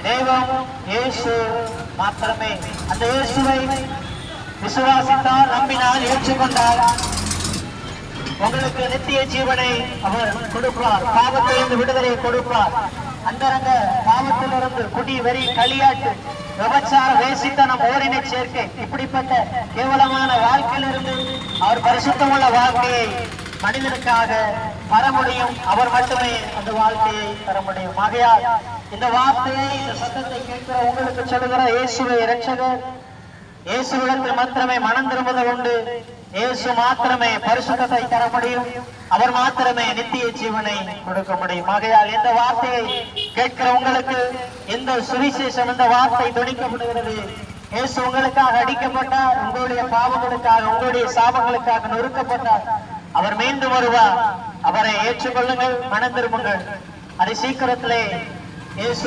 தெய்வம் இயேசு மாத்திரமே. அந்த இயேசுவை விசுவாசித்தால், நம்பினால், ஏற்றுக்கொண்டால் உங்களுக்கு நித்திய ஜீவனை அவர் கொடுப்பார். பாவத்திலிருந்து விடுதலை கொடுப்பார். அந்தரங்க பாவத்திலிருந்து குடி, வெறி, களியாட்டு, விபச்சார, வேசித்தனம், ஓரினை சேர்க்கை, இப்படிப்பட்ட கேவலமான வாழ்க்கையிலிருந்து அவர் பரிசுத்தமுள்ள வாழ்க்கையை மனிதனுக்காக தர முடியும். அவர் மட்டுமே அந்த வாழ்க்கையை தர முடியும். ஆகையால் இந்த வார்த்தையை, இந்த சத்தத்தை கேட்கிற உங்களுக்கு சொல்லுகிற இயேசுவை இரட்சகர், இயேசுவிடத்தில் மாத்திரமே மனம் திரும்புதல் உண்டு. இயேசு மாத்திரமே பரிசுத்தத்தை தர முடியும். அவர் மாத்திரமே நித்திய ஜீவனை கொடுக்க முடியும். ஆகையால் இந்த வார்த்தையை கேட்கிற உங்களுக்கு எந்த சுவிசேஷம், இந்த வார்த்தை துணிக்கப்படுகிறது. இயேசு உங்களுக்காக அடிக்கப்பட்டார், உங்களுடைய பாவங்களுக்காக, உங்களுடைய சாபங்களுக்காக நொறுக்கப்பட்டார். அவர் மீண்டும் வருவார். அவரை ஏற்றுக்கொள்ளுங்கள், மனம் திரும்புங்கள். அதை சீக்கிரத்திலே இயேசு